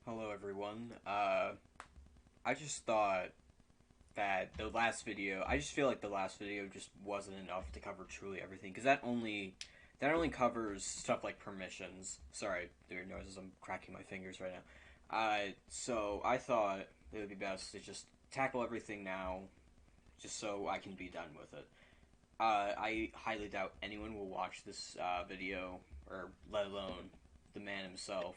Hello everyone. I just thought that I just feel like the last video just wasn't enough to cover truly everything, because that only covers stuff like permissions. Sorry, there are noises, I'm cracking my fingers right now. So I thought it would be best to just tackle everything now, just so I can be done with it. I highly doubt anyone will watch this video, or let alone the man himself.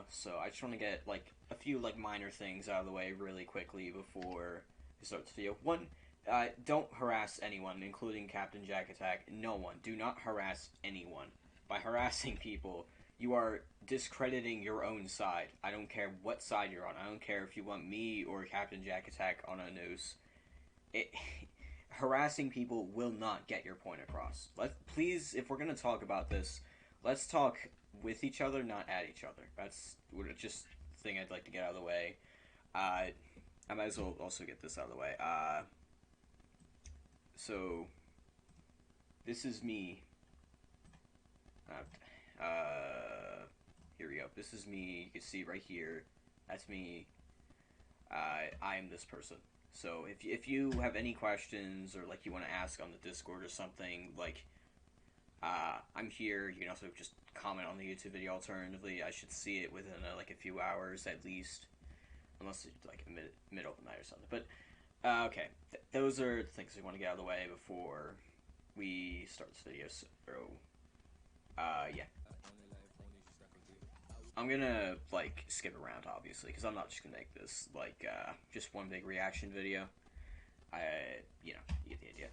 So I just want to get like a few like minor things out of the way really quickly before we start this video. One, don't harass anyone, including CaptainJackAttack. No one. Do not harass anyone. By harassing people, you are discrediting your own side. I don't care what side you're on. I don't care if you want me or CaptainJackAttack on a noose. It, harassing people will not get your point across. Please, if we're gonna talk about this, let's talk with each other, not at each other. That's just thing I'd like to get out of the way. I might as well also get this out of the way. So this is me. Here we go. This is me. You can see right here. That's me. I am this person. So if you have any questions, or like you want to ask on the Discord or something, like I'm here. You can also just comment on the YouTube video. Alternatively, I should see it within like a few hours at least, unless it's like middle of the night or something. But okay, those are the things we want to get out of the way before we start this video. So yeah, I'm gonna like skip around obviously, because I'm not just gonna make this like just one big reaction video. You know, you get the idea.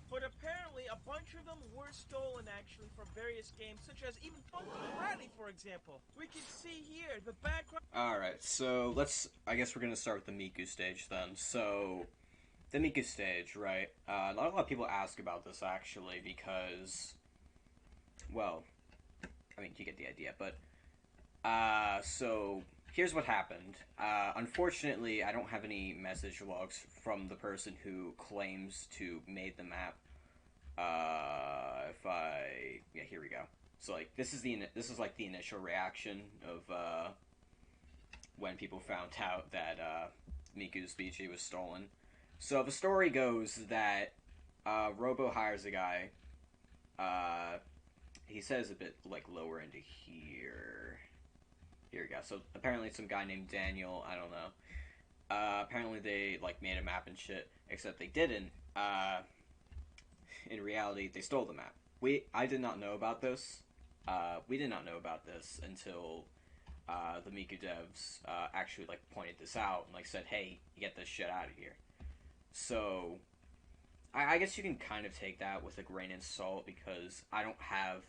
But apparently a bunch of them were stolen actually from various games, such as even Funky Bradley, for example. We can see here the background. Alright, so I guess we're gonna start with the Miku stage then. So, the Miku stage, right? Not a lot of people ask about this actually because, well, I mean, you get the idea, but, so, here's what happened. Unfortunately, I don't have any message logs from the person who claims to made the map. Yeah, here we go. So, like, this is like the initial reaction of, when people found out that, Miku's BG was stolen. So, the story goes that, Robo hires a guy, he says a bit, like, lower into here. Here we go. So, apparently some guy named Daniel, I don't know. Apparently they, like, made a map and shit, except they didn't. In reality, they stole the map. I did not know about this. We did not know about this until the Miku devs actually like pointed this out and like said, "Hey, get this shit out of here." So I guess you can kind of take that with a grain of salt, because I don't have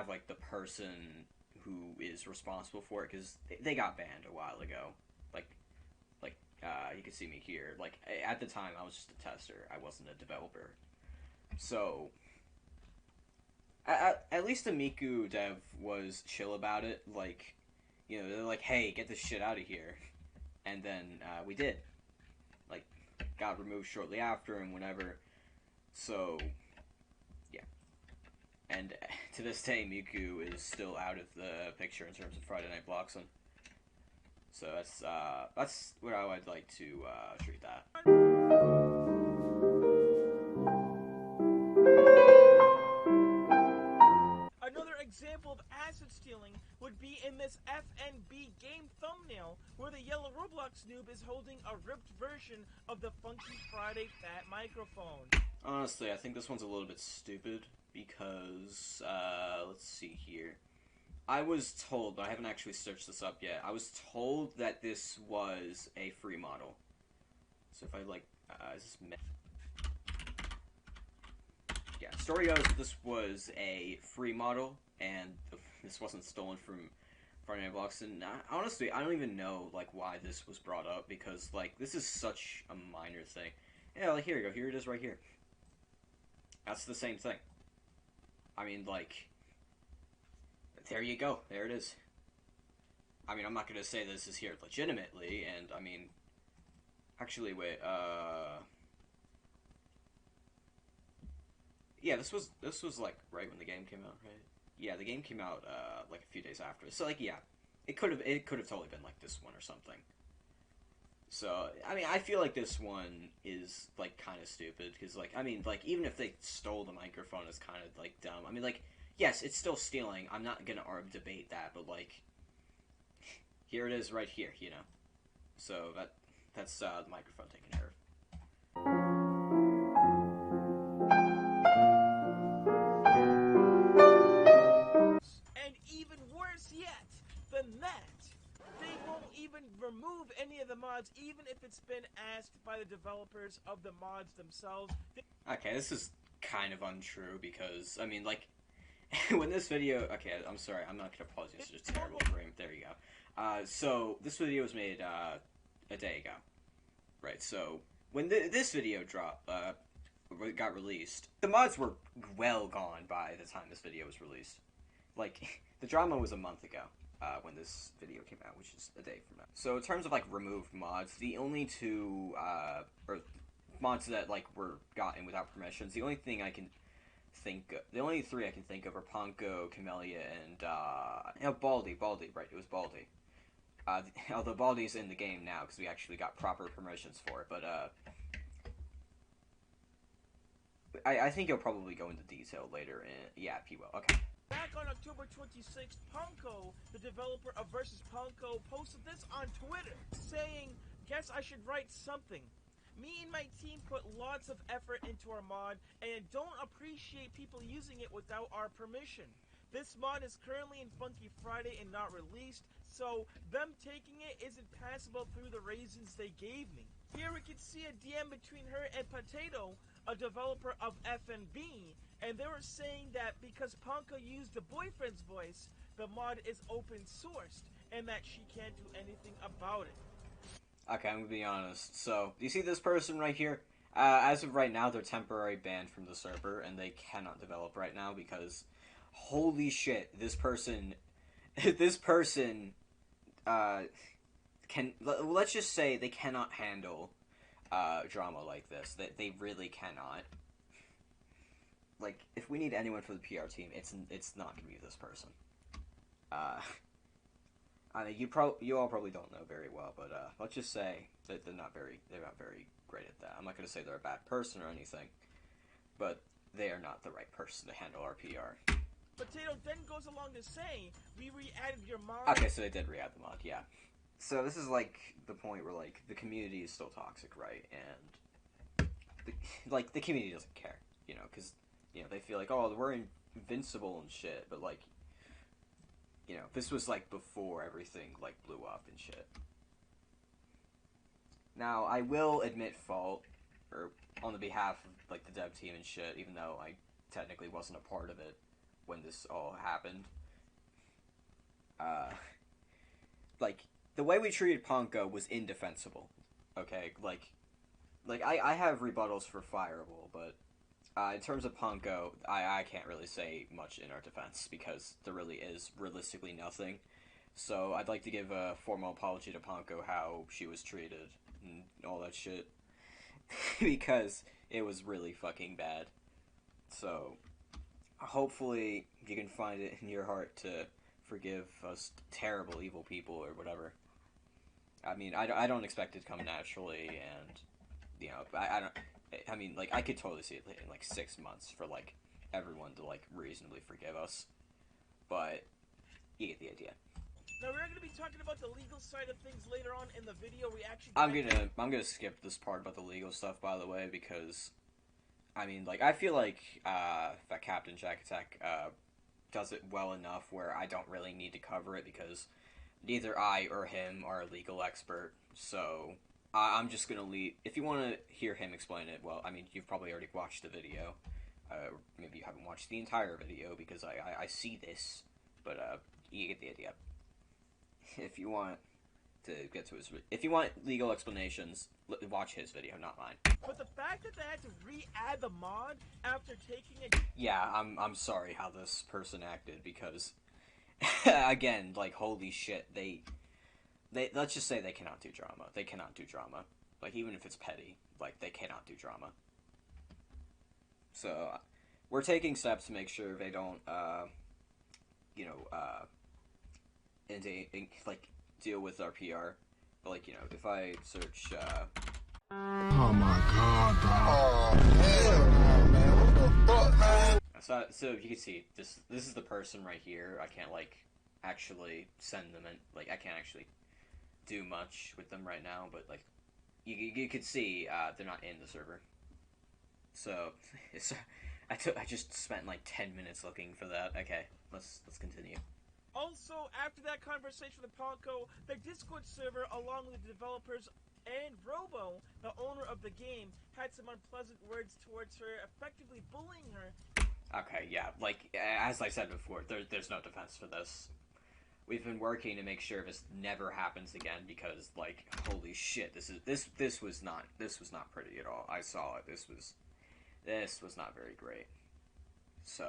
like the person who is responsible for it, because they got banned a while ago. You can see me here. Like, at the time, I was just a tester. I wasn't a developer. So, at least the Miku dev was chill about it. Like, you know, they're like, hey, get this shit out of here. And then, we did. Like, got removed shortly after and whatever. So, yeah. And to this day, Miku is still out of the picture in terms of Friday Night Bloxing. So that's where I would like to treat that. Another example of asset stealing would be in this FNB game thumbnail, where the yellow Roblox noob is holding a ripped version of the Funky Friday Fat microphone. Honestly, I think this one's a little bit stupid, because, let's see here. I was told, but I haven't actually searched this up yet, I was told that this was a free model. So if I, like, is this yeah, story goes that this was a free model, and this wasn't stolen from Friday Night Blocks, and honestly, I don't even know, like, why this was brought up, because, like, this is such a minor thing. Yeah, like, here you go, here it is right here. That's the same thing. I mean, like, there you go. There it is. I mean, I'm not going to say this is here legitimately, and, I mean, actually, wait, Yeah, this was like right when the game came out, right? Yeah, the game came out like a few days after. So like yeah, it could have totally been like this one or something. So I mean, I feel like this one is like kind of stupid because like I mean like even if they stole the microphone, it's kind of like dumb. I mean like yes, it's still stealing. I'm not gonna debate that, but like here it is right here, you know. So that's the microphone taken care of. And even worse yet than that, they won't even remove any of the mods, even if it's been asked by the developers of the mods themselves. Okay, this is kind of untrue because I mean like when this video, okay, I'm sorry, I'm not gonna pause you. It's just a terrible frame. There you go. So this video was made a day ago, right? So when this video got released, the mods were well gone by the time this video was released. Like the drama was a month ago when this video came out, which is a day from now. So in terms of like removed mods, the only two or mods that like were gotten without permissions, the only three I can think of are Ponko, Camellia, and Baldy. Right? It was Baldy. Although Baldy's in the game now because we actually got proper permissions for it, but I think he'll probably go into detail later. Yeah, he will. Okay. Back on October 26th, Ponko, the developer of Versus Ponko, posted this on Twitter, saying, "Guess I should write something. Me and my team put lots of effort into our mod and don't appreciate people using it without our permission. This mod is currently in Funky Friday and not released, so them taking it isn't passable through the reasons they gave me." Here we can see a DM between her and Potato, a developer of FNB, and they were saying that because Ponka used the boyfriend's voice, the mod is open sourced, and that she can't do anything about it. Okay, I'm gonna be honest. So, do you see this person right here? As of right now, they're temporarily banned from the server, and they cannot develop right now because, holy shit, this person, this person, let's just say they cannot handle, drama like this. They really cannot. Like, if we need anyone for the PR team, it's not gonna be this person. I mean, you all probably don't know very well, but let's just say that they're not very great at that. I'm not gonna say they're a bad person or anything, but they are not the right person to handle our PR. Potato then goes along to say, "We re-added your mod." Okay, so they did re-add the mod, yeah. So this is like the point where like the community is still toxic, right? And the community doesn't care, you know, because you know they feel like, oh, we're invincible and shit, but like, you know, this was like before everything like blew up and shit. Now I will admit fault, or on the behalf of like the dev team and shit, even though I technically wasn't a part of it when this all happened. Like the way we treated Ponko was indefensible. Okay, like I have rebuttals for Fireball, but in terms of Ponko, I can't really say much in our defense because there really is realistically nothing. So I'd like to give a formal apology to Ponko how she was treated and all that shit because it was really fucking bad. So hopefully you can find it in your heart to forgive us terrible evil people or whatever. I mean, I don't expect it to come naturally, and you know, I don't. I mean, like I could totally see it in like 6 months for like everyone to like reasonably forgive us, but you get the idea. Now we're going to be talking about the legal side of things later on in the video reaction. I'm gonna skip this part about the legal stuff, by the way, because I mean, like I feel like that CaptainJackAttack does it well enough where I don't really need to cover it because neither I or him are a legal expert, so I'm just gonna leave. If you want to hear him explain it, well, I mean, you've probably already watched the video. Maybe you haven't watched the entire video because I see this, but you get the idea. If you want to get to if you want legal explanations, watch his video, not mine. But the fact that they had to re-add the mod after taking it. Yeah, I'm sorry how this person acted because, again, like holy shit, they let's just say they cannot do drama. They cannot do drama. Like even if it's petty, like they cannot do drama. So we're taking steps to make sure they don't, you know, like deal with our PR. But like, you know, if I search, oh my god, bro. Oh, hell no, man. What the fuck, man? So you can see this is the person right here. I can't like actually send them in, like I can't actually do much with them right now, but like you could see they're not in the server. So it's I just spent like 10 minutes looking for that. Okay, let's continue. Also, after that conversation with Ponko, the Discord server, along with the developers and Robo, the owner of the game, had some unpleasant words towards her, effectively bullying her. Okay, yeah, like as I said before, there's no defense for this. We've been working to make sure this never happens again because, like, holy shit, this was not pretty at all. I saw it. This was not very great. So,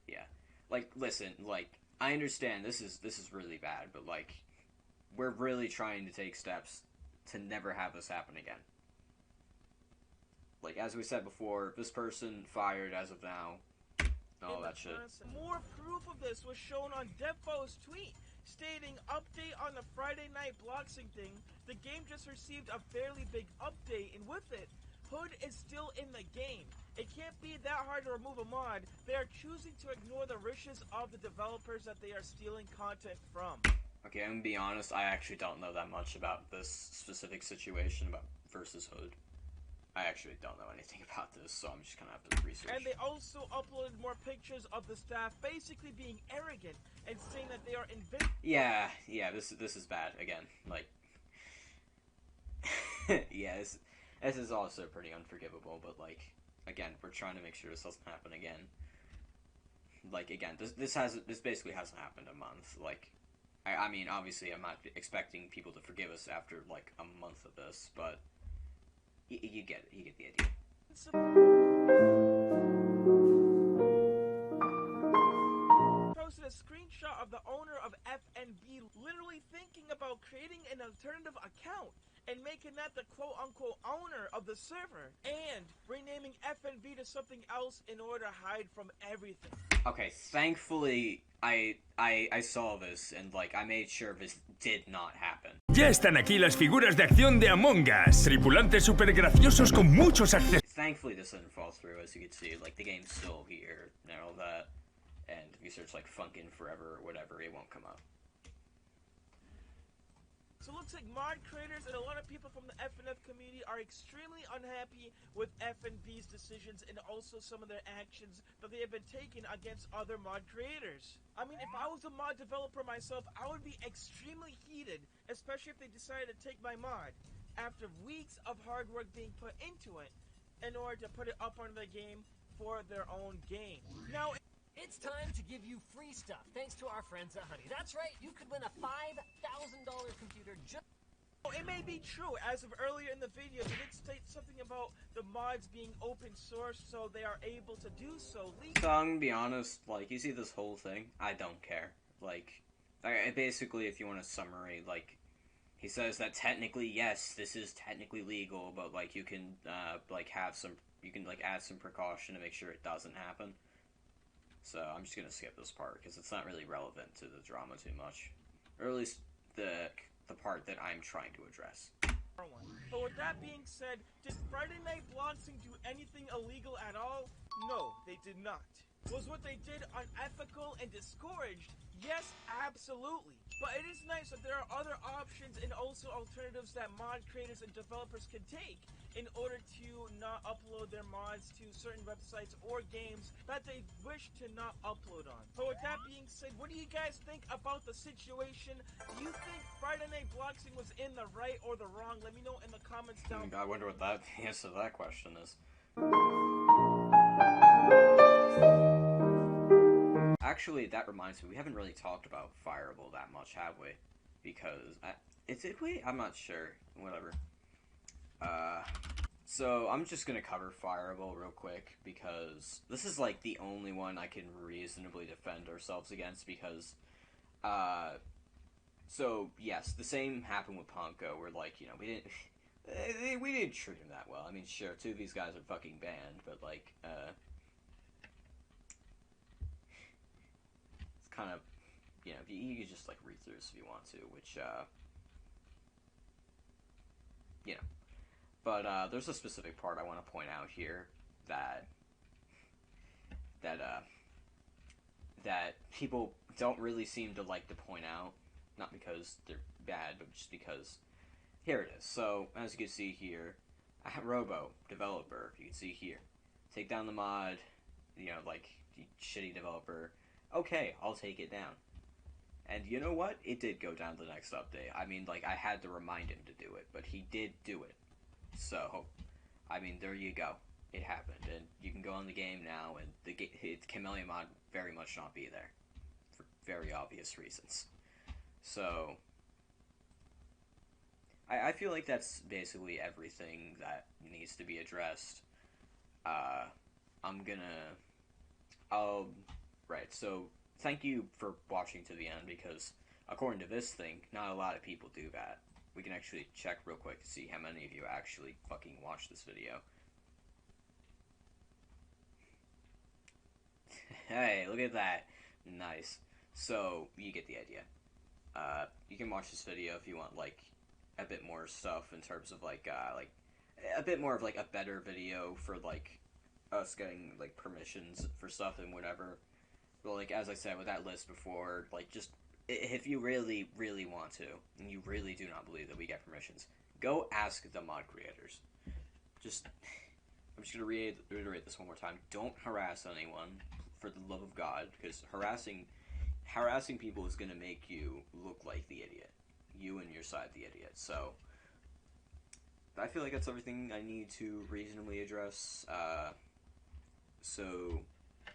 yeah, like, listen, like, I understand this is really bad, but like, we're really trying to take steps to never have this happen again. Like, as we said before, this person fired as of now. Oh, that shit. More proof of this was shown on Defo's tweet, stating, update on the Friday night bloxing thing. The game just received a fairly big update, and with it, Hood is still in the game. It can't be that hard to remove a mod. They are choosing to ignore the wishes of the developers that they are stealing content from. Okay, I'm gonna be honest, I actually don't know that much about this specific situation about versus Hood. I actually don't know anything about this, so I'm just gonna have to research. And they also uploaded more pictures of the staff basically being arrogant and saying that they are invincible. Yeah, this is bad again. Like, yeah, this is also pretty unforgivable. But like, again, we're trying to make sure this doesn't happen again. Like, again, this basically hasn't happened a month. Like, I mean, obviously, I'm not expecting people to forgive us after like a month of this, but. You get it. You get the idea. Posted a screenshot of the owner of FNB literally thinking about creating an alternative account and making that the quote-unquote owner of the server and renaming FNB to something else in order to hide from everything. Okay, thankfully I saw this and like I made sure this did not happen. Ya están aquí las figuras de acción de Among Us, tripulantes super graciosos con muchos accesos. Thankfully this didn't fall through, as you can see. Like the game's still here and all that, and if you search like Funkin' Forever or whatever, it won't come up. So it looks like mod creators and a lot of people from the FNF community are extremely unhappy with FNB's decisions and also some of their actions that they have been taking against other mod creators. I mean, if I was a mod developer myself, I would be extremely heated, especially if they decided to take my mod after weeks of hard work being put into it in order to put it up on the game for their own game. Now, it's time to give you free stuff, thanks to our friends at Honey. That's right, you could win a $5,000 computer just... It may be true, as of earlier in the video, they did state something about the mods being open source, so they are able to do so legally. So I'm gonna be honest, like, you see this whole thing, I don't care. Like, basically, if you want a summary, like, he says that technically, yes, this is technically legal, but, like, you can, like, add some precaution to make sure it doesn't happen. So I'm just gonna skip this part because it's not really relevant to the drama too much, or at least the part that I'm trying to address. But with that being said, did Friday Night Bloxing do anything illegal at all? No, they did not. Was what they did unethical and discouraged? Yes, absolutely. But it is nice that there are other options and also alternatives that mod creators and developers can take in order to not upload their mods to certain websites or games that they wish to not upload on. But with that being said, what do you guys think about the situation? Do you think Friday Night Bloxing was in the right or the wrong? Let me know in the comments down below. I wonder what the answer to that question is. Actually, that reminds me, we haven't really talked about Fireable that much, have we? Because, did we? I'm not sure. Whatever. So I'm just gonna cover Fireable real quick, because this is, like, the only one I can reasonably defend ourselves against, because, so, yes, the same happened with Ponko, where, like, you know, we didn't treat him that well. I mean, sure, two of these guys are fucking banned, but, like, you can just, like, read through this if you want to, which, you know. But, there's a specific part I want to point out here that that people don't really seem to like to point out, not because they're bad, but just because here it is. So, as you can see here, Robo, developer, you can see here. Take down the mod, you know, like, shitty developer. Okay, I'll take it down. And you know what? It did go down the next update. I mean, like, I had to remind him to do it, but he did do it. So, I mean, there you go. It happened, and you can go on the game now, and the Camellia mod very much not be there. For very obvious reasons. So, I feel like that's basically everything that needs to be addressed. I'm gonna... Right, so thank you for watching to the end, because according to this thing, not a lot of people do that. We can actually check real quick to see how many of you actually fucking watched this video. Hey, look at that. Nice. So, you get the idea. You can watch this video if you want, like, a bit more stuff in terms of, like, a bit more of, like, a better video for, like, us getting, like, permissions for stuff and whatever. But, like, as I said with that list before, like, just, if you really, really want to, and you really do not believe that we get permissions, go ask the mod creators. I'm just gonna reiterate this one more time. Don't harass anyone, for the love of God, because harassing people is gonna make you look like the idiot. You and your side the idiot. So, I feel like that's everything I need to reasonably address. So,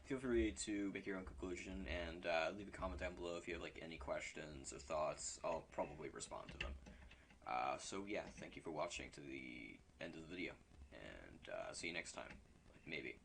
feel free to make your own conclusion, and leave a comment down below if you have, like, any questions or thoughts. I'll probably respond to them. So yeah, thank you for watching to the end of the video, and see you next time. Maybe.